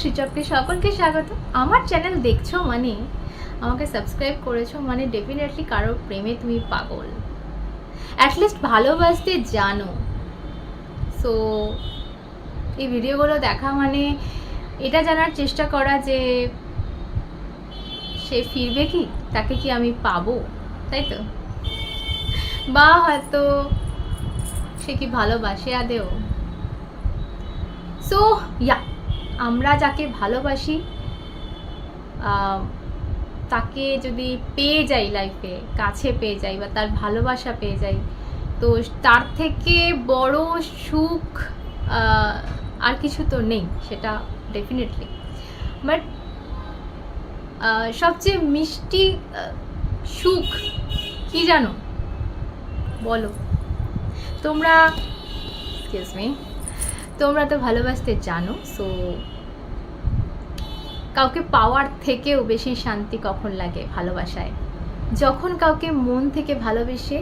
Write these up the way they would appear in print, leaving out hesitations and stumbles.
শ্রীচক্রে সকলকে স্বাগত। আমার চ্যানেল দেখছো মানে, আমাকে সাবস্ক্রাইব করেছো মানে ডেফিনেটলি কারোর প্রেমে তুমি পাগল, অ্যাটলিস্ট ভালোবাসতে জানো। সো এই ভিডিওগুলো দেখা মানে এটা জানার চেষ্টা করা যে সে ফিরবে কি, তাকে কি আমি পাবো, তাই তো? বা হয়তো সে কি ভালোবাসে আদেও। সো ইয়া, আমরা যাকে ভালোবাসি তাকে যদি পেয়ে যাই, লাইফে কাছে পেয়ে যাই বা তার ভালোবাসা পেয়ে যাই, তো তার থেকে বড় সুখ আর কিছু তো নেই, সেটা ডেফিনেটলি। বাট সবচেয়ে মিষ্টি সুখ কি জানো, বলো তোমরা? এক্সকিউজ মি, তোমরা তো ভালোবাসতে জানো। সো কাউকে পাওয়ার থেকেও বেশি শান্তি কখন লাগে ভালোবাসায়, যখন কাউকে মন থেকে ভালোবেসে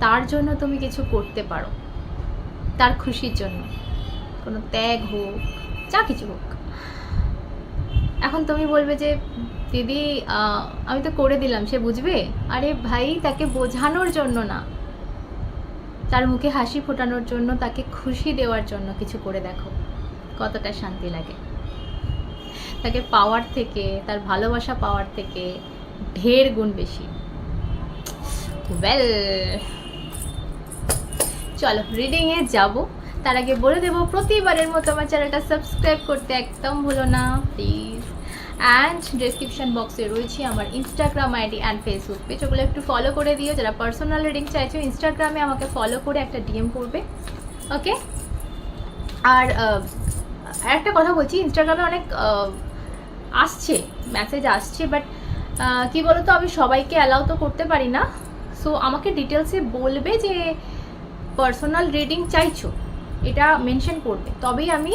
তার জন্য তুমি কিছু করতে পারো, তার খুশির জন্য, কোনো ত্যাগ হোক, যা কিছু হোক। এখন তুমি বলবে যে দিদি আমি তো করে দিলাম, সে বুঝবে? আরে ভাই, তাকে বোঝানোর জন্য না, তার মুখে হাসি ফোটানোর জন্য, তাকে খুশি দেওয়ার জন্য কিছু করে দেখো, কতটা শান্তি লাগে। তাকে পাওয়ার থেকে, তার ভালোবাসা পাওয়ার থেকে ঢের গুণ বেশি। ওয়েল, চলো রিডিংয়ে যাব। তার আগে বলে দেবো, প্রতিবারের মতো আমার চ্যানেলটা সাবস্ক্রাইব করতে একদম ভুলো না প্লিজ। অ্যান্ড ডেসক্রিপশন বক্সে রয়েছে আমার Instagram ID and Facebook page, ওগুলো একটু ফলো করে দিও। যারা পার্সোনাল রিডিং চাইছো ইনস্টাগ্রামে আমাকে ফলো করে একটা ডিএম করবে, ওকে? আর একটা কথা বলছি, ইনস্টাগ্রামে অনেক আসছে, মেসেজ আসছে, বাট কি বলো তো, আমি সবাইকে অ্যালাউ তো করতে পারি না। সো আমাকে ডিটেলসে বলবে যে পার্সোনাল রিডিং চাইছো, এটা মেনশন করবে, তবেই আমি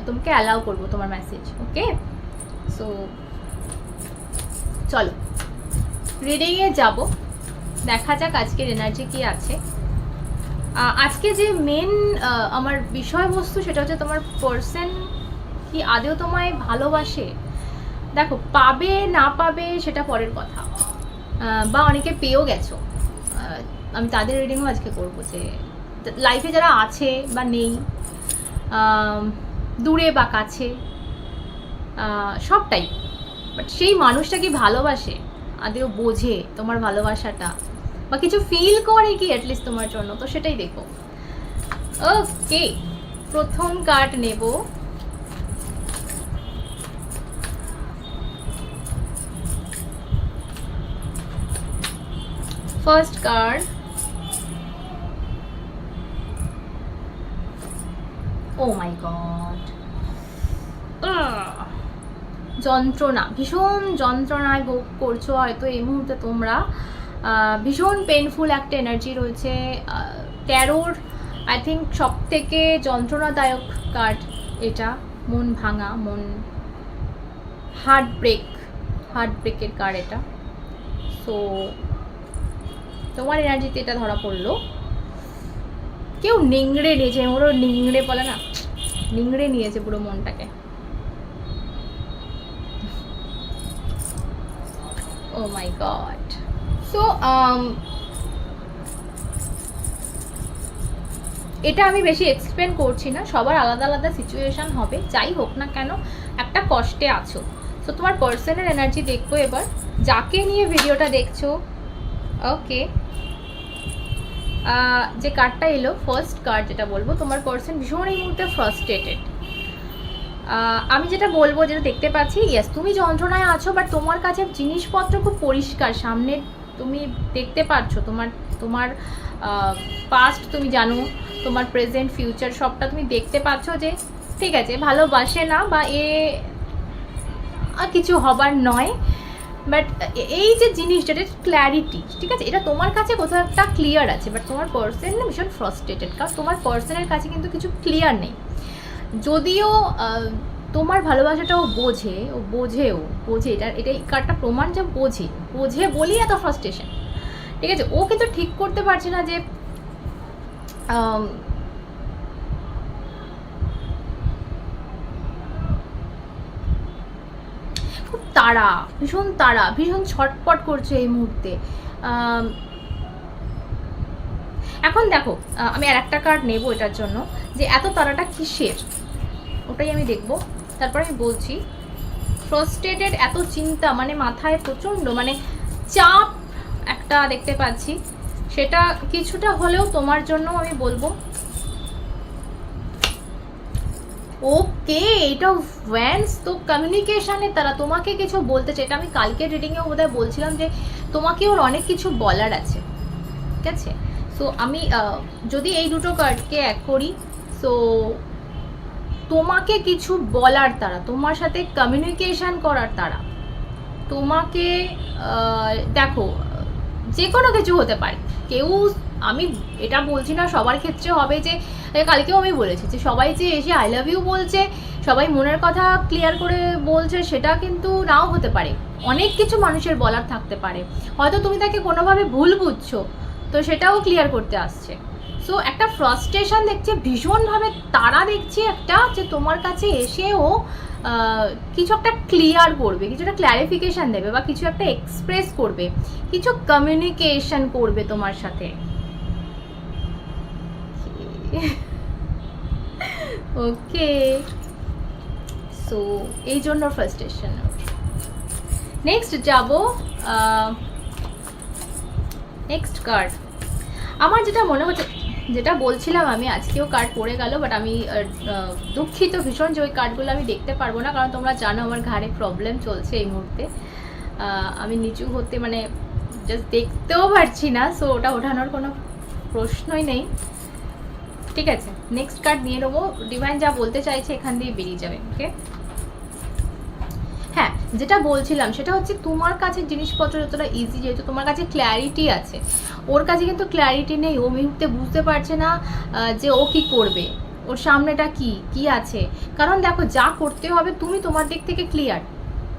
তোমাকে অ্যালাউ করবো তোমার মেসেজ, ওকে? সো চলো রিডিংয়ে যাব, দেখা যাক আজকের এনার্জি কি আছে। আজকে যে মেন আমার বিষয়বস্তু সেটা হচ্ছে তোমার পার্সন কি আদেও তোমায় ভালোবাসে। দেখো, পাবে না পাবে সেটা পরের কথা, বা অনেকে পেয়েও গেছো, আমি তাদের রিডিংও আজকে করবো, যে লাইফে যারা আছে বা নেই, দূরে বা কাছে, সবটাই। বাট সেই মানুষটা কি ভালোবাসে আদেও, বোঝে তোমার ভালোবাসাটা, বা কিছু ফিল করে কি অ্যাটলিস্ট তোমার জন্য, তো সেটাই দেখো। ওকে, প্রথম কার্ড নেব। First card, O my god, যন্ত্রণা, ভীষণ যন্ত্রণায় ভোগ করছো হয়তো এই মুহূর্তে তোমরা। ভীষণ পেনফুল একটা এনার্জি রয়েছে ট্যারোর। আই থিঙ্ক সব থেকে যন্ত্রণাদায়ক কার্ড এটা, মন ভাঙা, মন হার্টব্রেকের কার্ড এটা। সো তোমার এনার্জিতে এটা ধরা পড়লো, কেউ নিংড়ে নিয়েছে, ওরও নিংড়ে বলে না, নিংড়ে নিয়েছে পুরো মনটাকে। ও মাই গড। সো এটা আমি বেশি এক্সপ্লেন করছি না, সবার আলাদা আলাদা সিচুয়েশান হবে, যাই হোক না কেন একটা কষ্টে আছো। সো তোমার পার্সনের এনার্জি দেখবো এবার, যাকে নিয়ে ভিডিওটা দেখছো। ওকে, যে কার্ডটা এলো, ফার্স্ট কার্ড যেটা বলবো, তোমার পার্সন ভীষণ এই মুহূর্তে ফ্রাস্ট্রেটেড। আমি যেটা বলবো, যেটা দেখতে পাচ্ছি, ইয়েস তুমি যন্ত্রণায় আছো, বাট তোমার কাছে জিনিসপত্র খুব পরিষ্কার সামনে, তুমি দেখতে পাচ্ছ তোমার তোমার পাস্ট তুমি জানো, তোমার প্রেজেন্ট ফিউচার সবটা তুমি দেখতে পাচ্ছ, যে ঠিক আছে ভালোবাসে না বা কিছু হবার নয়। বাট এই যে জিনিসটা, এটা ক্ল্যারিটি, ঠিক আছে, এটা তোমার কাছে কোথাও একটা ক্লিয়ার আছে, বাট তোমার পার্সন না ভীষণ ফ্রাস্ট্রেটেড, কারণ তোমার পার্সনের কাছে কিন্তু কিছু ক্লিয়ার নেই। যদিও তোমার ভালোবাসাটাও বোঝে, ও বোঝে, এটা এই কার্ডটা প্রমাণ যে বোঝে বলেই এত ফ্রাস্ট্রেশন, ঠিক আছে? ও কিন্তু ঠিক করতে পারছে না যে তাড়া, ভীষণ ছটপট করছে এই মুহূর্তে। এখন দেখো, আমি আর একটা কার্ড নেবো এটার জন্য, যে এত তাড়াটা কিসের, ওটাই আমি দেখবো, তারপর আমি বলছি। ফ্রাস্ট্রেটেড, এত চিন্তা, মানে মাথায় প্রচণ্ড মানে চাপ একটা দেখতে পাচ্ছি, সেটা কিছুটা হলেও তোমার জন্য আমি বলবো। ওকে, এটা ভ্যান্স, তো কমিউনিকেশনে তারা তোমাকে কিছু বলতে চায়। এটা আমি কালকে রিডিংয়েও বোধহয় বলছিলাম যে তোমাকে ওর অনেক কিছু বলার আছে, ঠিক আছে। সো আমি যদি এই দুটো কার্ডকে এক করি, সো তোমাকে কিছু বলার তারা, তোমার সাথে কমিউনিকেশন করার তারা, তোমাকে দেখো যে কোনো কিছু হতে পারে। কেউ, আমি এটা বলছি না সবার ক্ষেত্রে হবে, যে কালকেও আমি বলেছি যে সবাই যে এসে আই লাভ ইউ বলছে, সবাই মনের কথা ক্লিয়ার করে বলছে, সেটা কিন্তু নাও হতে পারে। অনেক কিছু মানুষের বলার থাকতে পারে, হয়তো তুমি তাকে কোনোভাবে ভুল বুঝছো, তো সেটাও ক্লিয়ার করতে আসছে। সো একটা ফ্রাস্ট্রেশন দেখছি, ভীষণভাবে তারা দেখছি একটা, যে তোমার কাছে এসে ও কিছু একটা ক্লিয়ার করবে, কিছু একটা ক্ল্যারিফিকেশান দেবে, বা কিছু একটা এক্সপ্রেস করবে, কিছু কমিউনিকেশন করবে তোমার সাথে। ওকে, সো এই জন্য ফ্রাস্ট্রেশন। নেক্সট যাব, নেক্সট কার্ড। আমার যেটা মনে হচ্ছে, যেটা বলছিলাম আমি, আজকেও কার্ড পড়ে গেল, বাট আমি দুঃখিত ভীষণ যে ওই কার্ডগুলো আমি দেখতে পারবো না, কারণ তোমরা জানো আমার ঘাড়ে প্রবলেম চলছে এই মুহূর্তে। আমি নিচু হতে মানে জাস্ট দেখতেও পারছি না, সো ওটা ওঠানোর কোনো প্রশ্নই নেই, ঠিক আছে। নেক্সট কার্ড নিয়ে নেবো, ডিভাইন যা বলতে চাইছে এখান দিয়ে বেরিয়ে যাবে। ওকে, হ্যাঁ, যেটা বলছিলাম সেটা হচ্ছে তোমার কাছে জিনিসপত্র যতটা ইজি, যেহেতু তোমার কাছে ক্ল্যারিটি আছে, ওর কাছে কিন্তু ক্ল্যারিটি নেই। ও মুহূর্তে বুঝতে পারছে না যে ও কি করবে, ওর সামনেটা কি আছে। কারণ দেখো, যা করতে হবে তুমি তোমার দিক থেকে ক্লিয়ার,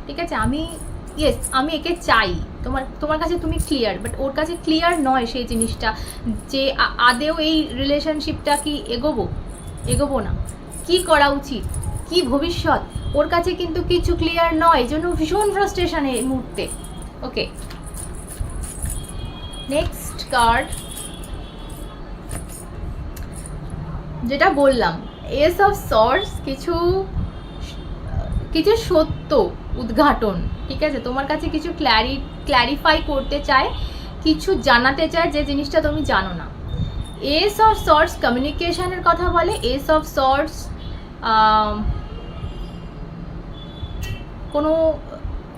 ঠিক আছে। আমি একে চাই, তোমার কাছে তুমি ক্লিয়ার, বাট ওর কাছে ক্লিয়ার নয় সেই জিনিসটা, যে আদেও এই রিলেশনশিপটা কি এগোবো না, কি করা উচিত, কি ভবিষ্যৎ, ওর কাছে কিন্তু কিছু ক্লিয়ার নয়, এই জন্য ভীষণ ফ্রাস্ট্রেশনে এই মুহূর্তে। ওকে, নেক্সট কার্ড, যেটা বললাম, এস অফ সর্টস, কিছু সত্য উদ্ঘাটন, ঠিক আছে। তোমার কাছে কিছু ক্ল্যারিফাই করতে চায়, কিছু জানাতে চায় যে জিনিসটা তুমি জানো না। এস অফ সর্টস কমিউনিকেশনের কথা বলে। এস অফ সর্টস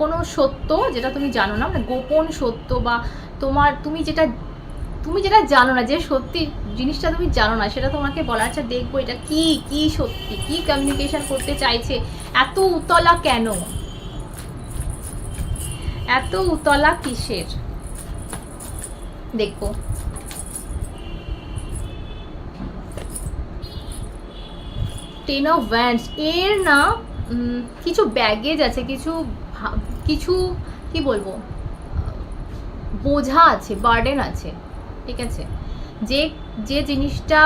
কোনো সত্য যেটা তুমি জানো না, মানে গোপন সত্য, বা তুমি যেটা জানো না, যে সত্যি জিনিসটা তুমি জানো না, সেটা তোমাকে বলার। আচ্ছা, দেখবো এটা কি সত্যি, কি কমিউনিকেশন করতে চাইছে, এত উতলা কেন, এত উতলা কিসের, দেখবো। টেন অফ ওয়ান্ডস, এর না কিছু ব্যাগেজ আছে, কিছু কি বলবো, বোঝা আছে, বার্ডেন আছে, ঠিক আছে। যে জিনিসটা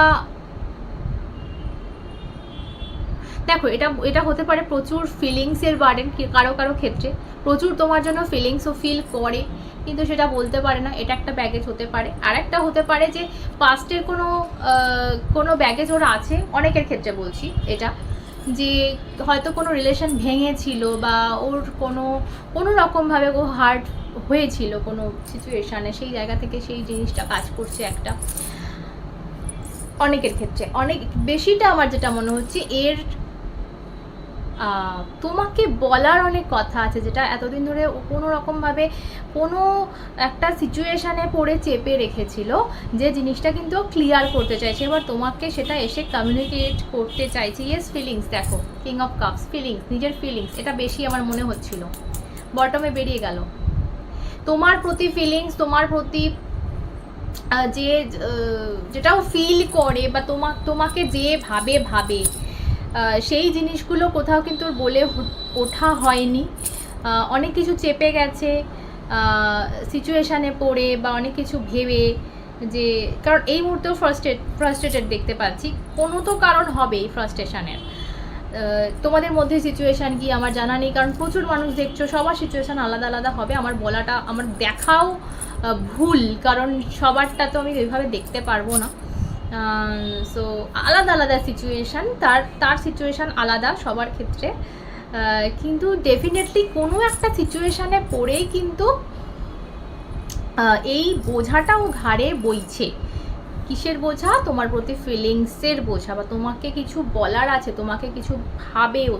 দেখো, এটা হতে পারে প্রচুর ফিলিংসের বার্ডেন, কারো ক্ষেত্রে প্রচুর তোমার জন্য ফিলিংসও ফিল করে, কিন্তু সেটা বলতে পারে না, এটা একটা ব্যাগেজ হতে পারে। আর একটা হতে পারে যে পাস্টের কোনো ব্যাগেজ ওরা আছে, অনেকের ক্ষেত্রে বলছি এটা, যে হয়তো কোনো রিলেশন ভেঙেছিল, বা ওর কোনো রকমভাবে ও হার্ট হয়েছিল কোনো সিচুয়েশানে, সেই জায়গা থেকে সেই জিনিসটা কাজ করছে একটা, অনেকের ক্ষেত্রে। অনেক বেশিটা আমার যেটা মনে হচ্ছে, এর তোমাকে বলার অনেক কথা আছে, যেটা এতদিন ধরে কোনো রকমভাবে কোনো একটা সিচুয়েশানে পড়ে চেপে রেখেছিল, যে জিনিসটা কিন্তু ক্লিয়ার করতে চাইছে, এবার তোমাকে সেটা এসে কমিউনিকেট করতে চাইছে। ইয়েস, ফিলিংস, দেখো কিং অফ কাপস, ফিলিংস, নিজের ফিলিংস, এটা বেশি আমার মনে হচ্ছিল, বটমে বেরিয়ে গেল। তোমার প্রতি ফিলিংস, তোমার প্রতি যেটাও ফিল করে, বা তোমাকে যে ভাবে সেই জিনিসগুলো কোথাও কিন্তু বলে ওঠা হয়নি। অনেক কিছু চেপে গেছে সিচুয়েশানে পড়ে, বা অনেক কিছু ভেবে, যে কারণ এই মুহূর্তেও ফ্রাস্ট্রেটেড দেখতে পাচ্ছি, কোনো তো কারণ হবে এই ফ্রাস্ট্রেশনের। তোমাদের মধ্যে সিচুয়েশান কি আমার জানা নেই, কারণ প্রচুর মানুষ দেখছো, সবার সিচুয়েশান আলাদা আলাদা হবে। আমার বলাটা, আমার দেখাও ভুল, কারণ সবারটা তো আমি ওইভাবে দেখতে পারবো না। সো আলাদা আলাদা সিচুয়েশান, তার সিচুয়েশান আলাদা সবার ক্ষেত্রে। কিন্তু ডেফিনেটলি কোনো একটা সিচুয়েশানে পড়েই কিন্তু এই বোঝাটাও ঘাড়ে বইছে। কিসের বোঝা? তোমার প্রতি ফিলিংসের বোঝা, বা তোমাকে কিছু বলার আছে, তোমাকে কিছু ভাবেও,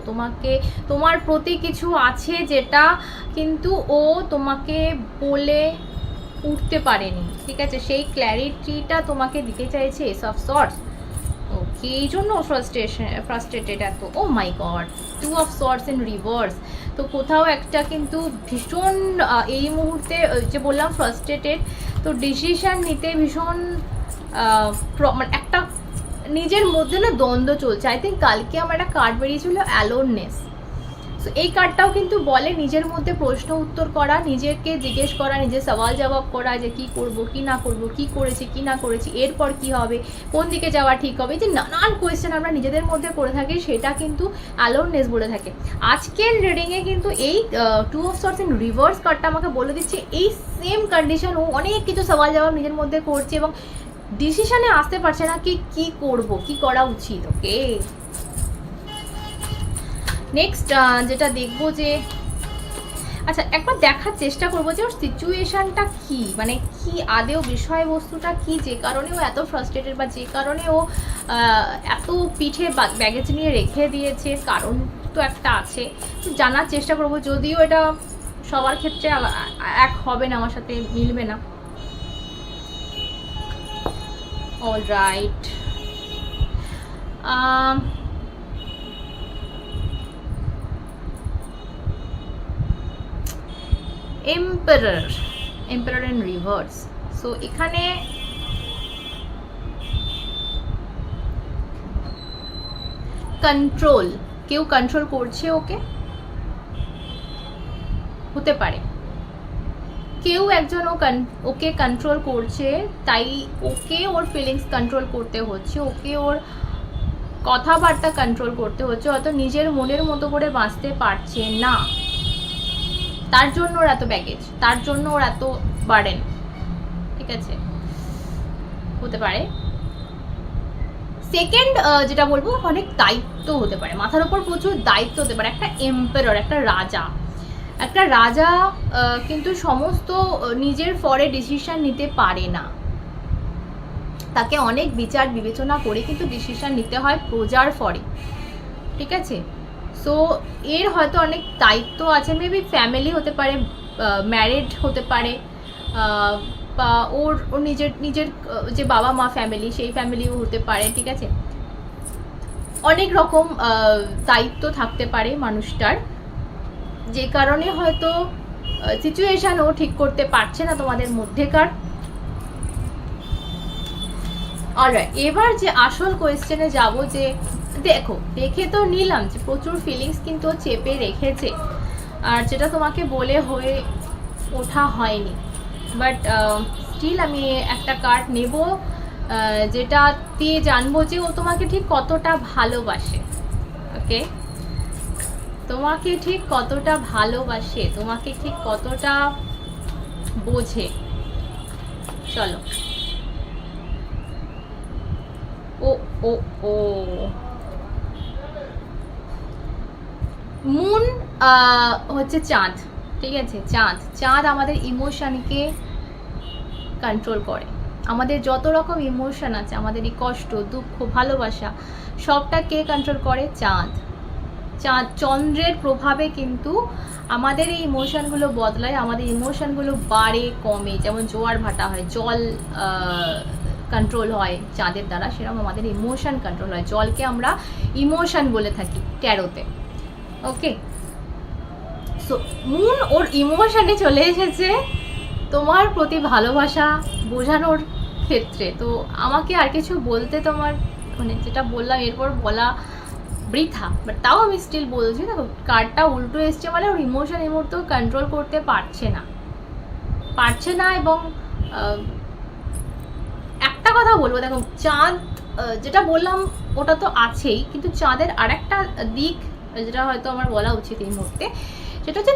তোমার প্রতি কিছু আছে যেটা কিন্তু ও তোমাকে বলে উঠতে পারেনি, ঠিক আছে? সেই ক্ল্যারিটিটা তোমাকে দিতে চাইছে এস অফ সর্টস। ওকে, এই জন্য ফ্রাস্ট্রেটেড এত। Oh my god, 2 of sorts in reverse. তো কোথাও একটা কিন্তু ভীষণ এই মুহূর্তে যে বললাম ফ্রাস্ট্রেটেড, তো ডিসিশন নিতে ভীষণ মানে একটা নিজের মধ্যে না দ্বন্দ্ব চলছে। আই থিঙ্ক কালকে আমার একটা কার্ড বেরিয়েছিল অ্যালোননেস। সো এই কার্ডটাও কিন্তু বলে নিজের মধ্যে প্রশ্ন উত্তর করা, নিজেকে জিজ্ঞেস করা, নিজের সওয়াল জবাব করা, যে কি করব কি না করব, কি করেছি কি না করেছি, এরপর কি হবে, কোন দিকে যাওয়া ঠিক হবে, যে নানান কোয়েশ্চেন আমরা নিজেদের মধ্যে করে থাকি, সেটা কিন্তু অ্যালোননেস বলে থাকে। আজকের রিডিংয়ে কিন্তু এই 2 অফ সর্টস ইন রিভার্স কার্ডটা আমাকে বলে দিচ্ছে এই সেম কন্ডিশন, ও অনেক কিছু সওয়াল জবাব নিজের মধ্যে করছে এবং ডিসিশনে আসতে পারছে না কি করব, কি করা উচিত। ওকে, নেক্সট যেটা দেখবো যে, আচ্ছা একবার দেখার চেষ্টা করবো যে ওর সিচুয়েশানটা কি, মানে কি আদেও বিষয়বস্তুটা কি, যে কারণে ও এত ফ্রাস্ট্রেটেড, বা যে কারণে ও এত পিঠে ব্যাগেজ নিয়ে রেখে দিয়েছে, কারণ তো একটা আছে। তো জানার চেষ্টা করবো, যদিও এটা সবার ক্ষেত্রে এক হবে না, আমার সাথে মিলবে না। All right, emperor in reverse. So এখানে কন্ট্রোল, কেউ কন্ট্রোল করছে ওকে, হতে পারে কেউ একজন ওকে কন্ট্রোল করছে, তাই ওকে ওর ফিলিংস কন্ট্রোল করতে হচ্ছে, ওকে ওর কথাবার্তা কন্ট্রোল করতে হচ্ছে, হয়তো নিজের মনের মতো করে বাঁচতে পারছে না, তার জন্য ওর এত ব্যাগেজ, তার জন্য ওর এত বার্ডেন, ঠিক আছে? হতে পারে। সেকেন্ড যেটা বলবো, অনেক দায়িত্ব হতে পারে, মাথার উপর প্রচুর দায়িত্ব হতে পারে। একটা এম্পারার, একটা রাজা কিন্তু সমস্ত নিজের ফরে ডিসিশন নিতে পারে না, তাকে অনেক বিচার বিবেচনা করে কিন্তু ডিসিশন নিতে হয় প্রজার ফরে, ঠিক আছে? সো এর হয়তো অনেক দায়িত্ব আছে, মেবি ফ্যামিলি হতে পারে, ম্যারিড হতে পারে, বা ওর নিজের যে বাবা মা ফ্যামিলি, সেই ফ্যামিলিও হতে পারে, ঠিক আছে? অনেক রকম দায়িত্ব থাকতে পারে মানুষটার, যে কারণে হয়তো সিচুয়েশানও ঠিক করতে পারছে না তোমাদের মধ্যেকার। অলরাইট, এবার যে আসল কোয়েশ্চেনে যাব, যে দেখে তো নিলাম যে প্রচুর ফিলিংস কিন্তু চেপে রেখেছে, আর যেটা তোমাকে বলে হয়ে ওঠা হয়নি, বাট স্টিল আমি একটা কার্ড নেব, যেটা দিয়ে জানবো যে ও তোমাকে ঠিক কতটা ভালোবাসে। ওকে, তোমাকে ঠিক কতটা ভালোবাসে, তোমাকে ঠিক কতটা বোঝে। চলো, ও ও ও মুন হচ্ছে চাঁদ, ঠিক আছে? চাঁদ আমাদের ইমোশনকে কন্ট্রোল করে, আমাদের যত রকম ইমোশন আছে, আমাদের এই কষ্ট, দুঃখ, ভালোবাসা, সবটা কে কন্ট্রোল করে? চন্দ্রের প্রভাবে কিন্তু আমাদের এই ইমোশনগুলো বদলায়, আমাদের ইমোশনগুলো বাড়ে কমে, যেমন জোয়ার ভাটা হয়, জল কন্ট্রোল হয় চাঁদের দ্বারা, সেরকম আমাদের ইমোশন কন্ট্রোল হয়। জলকে আমরা ইমোশন বলে থাকি ট্যারোতে। ওকে, সো মুন ওর ইমোশনে চলে এসেছে তোমার প্রতি ভালোবাসা বোঝানোর ক্ষেত্রে। তো আমাকে আর কিছু বলতে, তোমার মানে যেটা বললাম এরপর বলা বৃথা, বাট তাও আমি স্টিল বলছি। দেখো, কার্ডটা উল্টো এসছে, মানে ওর ইমোশন এই মুহূর্তে কন্ট্রোল করতে পারছে না। এবং একটা কথা বলবো, দেখো চাঁদ যেটা বললাম ওটা তো আছেই, কিন্তু চাঁদের আরেকটা দিক যেটা হয়তো আমার বলা উচিত এই মুহূর্তে, সেটা হচ্ছে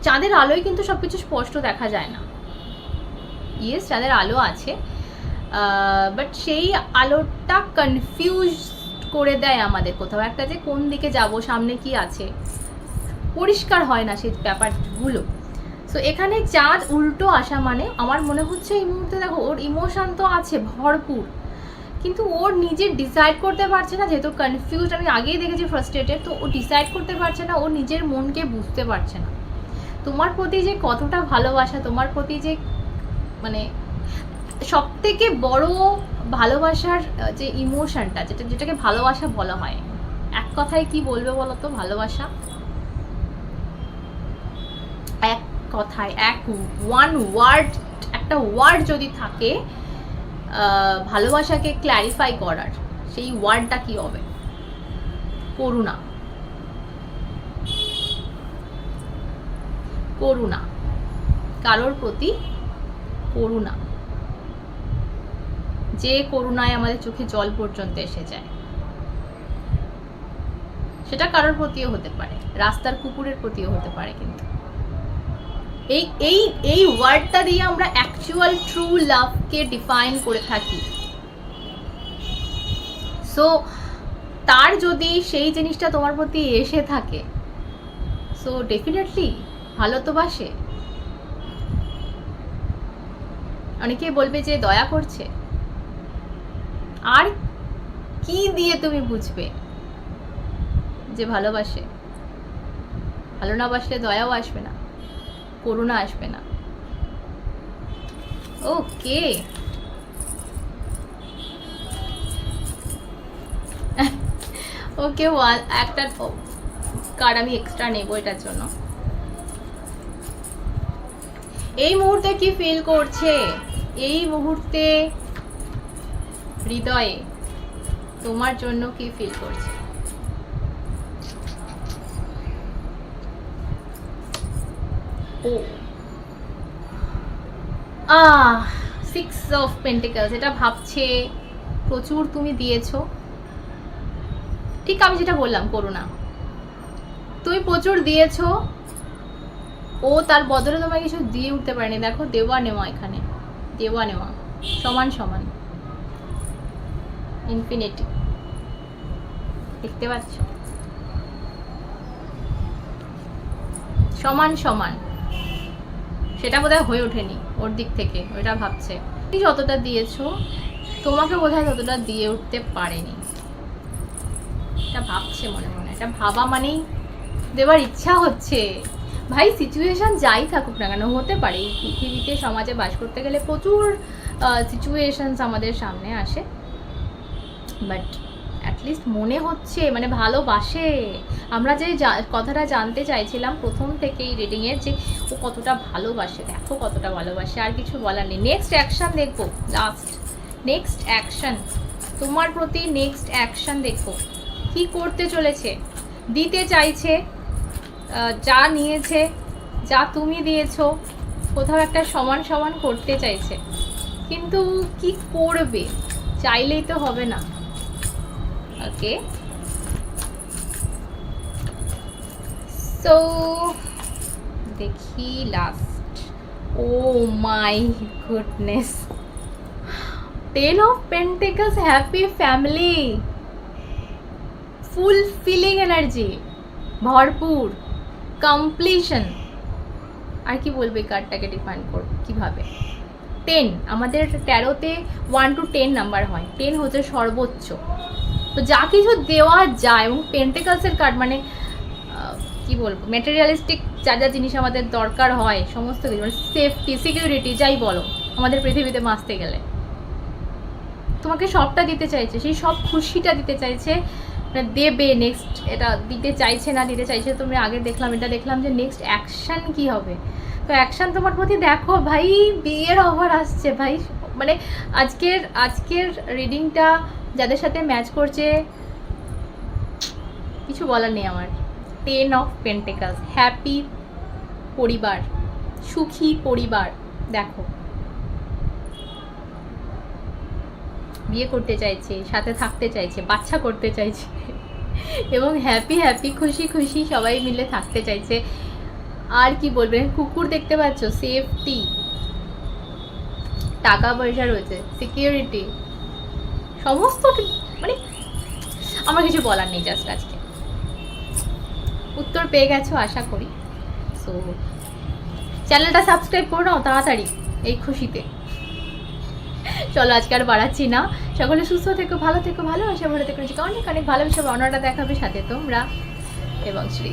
চাঁদের আলোয় কিন্তু সবকিছু স্পষ্ট দেখা যায় না। ইয়েস, চাঁদের আলো আছে, বাট সেই আলোটা কনফিউজ করে দেয় আমাদের কোথাও একটা, যে কোন দিকে যাব, সামনে কি আছে, পরিষ্কার হয় না সেই ব্যাপারগুলো। সো এখানে চাঁদ উল্টো আসা মানে আমার মনে হচ্ছে এই মুহূর্তে, দেখো ওর ইমোশন তো আছে ভরপুর, কিন্তু ওর নিজে ডিসাইড করতে পারছে না, যেহেতু কনফিউজ, আমি আগেই দেখেছি ফ্রাস্ট্রেটেড, তো ও ডিসাইড করতে পারছে না, ও নিজের মনকে বুঝতে পারছে না। তোমার প্রতি যে কতটা ভালোবাসা, তোমার প্রতি যে মানে সব থেকে বড় ভালোবাসার যে ইমোশনটা, যেটাকে ভালোবাসা বলা হয়, এক কথায় কি বলবে বলো তো? ভালোবাসা এক কথায়, একটা ওয়ার্ড যদি থাকে ভালোবাসাকে ক্ল্যারিফাই করার, সেই ওয়ার্ডটা কি হবে? করুণা। করুণা, কারোর প্রতি করুণা, যে করুণায় আমাদের চোখে জল পর্যন্ত এসে যায়। সেটা কারোর প্রতিও হতে পারে, রাস্তার কুকুরের প্রতিও হতে পারে, কিন্তু এই এই এই ওয়ার্ডটা দিয়ে আমরা অ্যাকচুয়াল ট্রু লাভকে ডিফাইন করে থাকি। সো তার যদি সেই জিনিসটা তোমার প্রতি এসে থাকে, সো ডেফিনেটলি ভালো তো বাসে। অনেকে বলবে যে দয়া করছে, আর কি দিয়ে তুমি বুঝবে যে ভালোবাসে? ভালো না বাসলে দয়াও আসবে না, করুণা আসবে না। ওকে, ওকে, একটা কার্ড আমি এক্সট্রা নেব এটার জন্য। এই মুহূর্তে কি ফিল করছে? এই মুহূর্তে হৃদয়ে তোমার জন্য কি ফিল করছে? ও 6 অফ পেন্টিকলস, এটা ভাবছে প্রচুর তুমি দিয়েছো। ঠিক আমি যেটা বললাম, করুণা, তুমি প্রচুর দিয়েছো, ও তার বদলে তোমায় কিছু দিয়ে উঠতে পারেনি। দেখো, দেওয়া নেওয়া, এখানে দেওয়া নেওয়া সমান সমান, ইনফিনিটি, দেখতে পাচ্ছ? সমান সমান, সেটা বোধহয় হয়ে ওঠেনি ওর দিক থেকে, ওইটা ভাবছে তুমি যতটা দিয়েছো তোমাকে বোধহয় ততটা দিয়ে উঠতে পারেনি, এটা ভাবছে মনে মনে। এটা ভাবা মানেই দেওয়ার ইচ্ছা হচ্ছে। ভাই, সিচুয়েশন যাই থাকুক না কেন, হতে পারে এই পৃথিবীতে, সমাজে বাস করতে গেলে প্রচুর সিচুয়েশনস আমাদের সামনে আসে, বাট অ্যাটলিস্ট মনে হচ্ছে মানে ভালোবাসে। আমরা যে কথাটা জানতে চাইছিলাম প্রথম থেকেই রিডিংয়ের, যে ও কতটা ভালোবাসে, দেখো কতটা ভালোবাসে, আর কিছু বলার নেই। নেক্সট অ্যাকশন দেখবো, লাস্ট নেক্সট অ্যাকশন তোমার প্রতি, নেক্সট অ্যাকশন দেখো কি করতে চলেছে। দিতে চাইছে, যা নিয়েছে, যা তুমি দিয়েছো, কোথাও একটা সমান সমান করতে চাইছে, কিন্তু কি করবে? চাইলেই তো হবে না। ওকে, সো দেখি last. Oh my goodness, 10 of Pentacles, happy family, fulfilling energy, ভরপুর, কমপ্লিশন। আর কি বলবে কার্ডটাকে ডিফাইন করব কিভাবে? 10, আমাদের ট্যারোতে 1 to 10 নাম্বার হয়, 10 হচ্ছে সর্বোচ্চ। তো যা কিছু দেওয়া যায়, এবং পেন্টেকালসের কার্ড মানে কি বলবো, ম্যাটেরিয়ালিস্টিক যা যা জিনিস আমাদের দরকার হয়, সমস্ত কিছু, মানে সেফটি, সিকিউরিটি, যাই বলো, আমাদের পৃথিবীতে বাঁচতে গেলে তোমাকে সবটা দিতে চাইছে, সেই সব খুশিটা দিতে চাইছে, মানে দেবে। নেক্সট এটা দিতে চাইছে না দিতে চাইছে, তুমি আগে দেখলাম, এটা দেখলাম যে নেক্সট অ্যাকশান কি হবে। তো অ্যাকশান তোমার প্রতি দেখো ভাই, বিয়ের অফার আসছে ভাই। মানে আজকের রিডিংটা যাদের সাথে ম্যাচ করছে, কিছু বলার নেই আমার। 10 of Pentacles, হ্যাপি পরিবার, সুখী পরিবার, দেখো বিয়ে করতে চাইছে, সাথে থাকতে চাইছে, বাচ্চা করতে চাইছে এবং হ্যাপি হ্যাপি খুশি খুশি সবাই মিলে থাকতে চাইছে। আর কি বলবেন, কুকুর দেখতে পাচ্ছ, সেফটি, টাকা পয়সা রয়েছে, সিকিউরিটি, সমস্ত মানে আমার কিছু বলার নেই। জাস্ট আজকে উত্তর পেয়ে গেছো আশা করি। সো চ্যানেলটা সাবস্ক্রাইব করে নাও তাড়াতাড়ি এই খুশিতে। চলো আজকে আর বাড়াচ্ছি না, সকলে সুস্থ থেকো, ভালো থেকো, ভালোবাসা ভরে থেকো, অনেক অনেক ভালোবাসা অন্যটা দেখাবে সাথে তোমরা এবং শ্রী।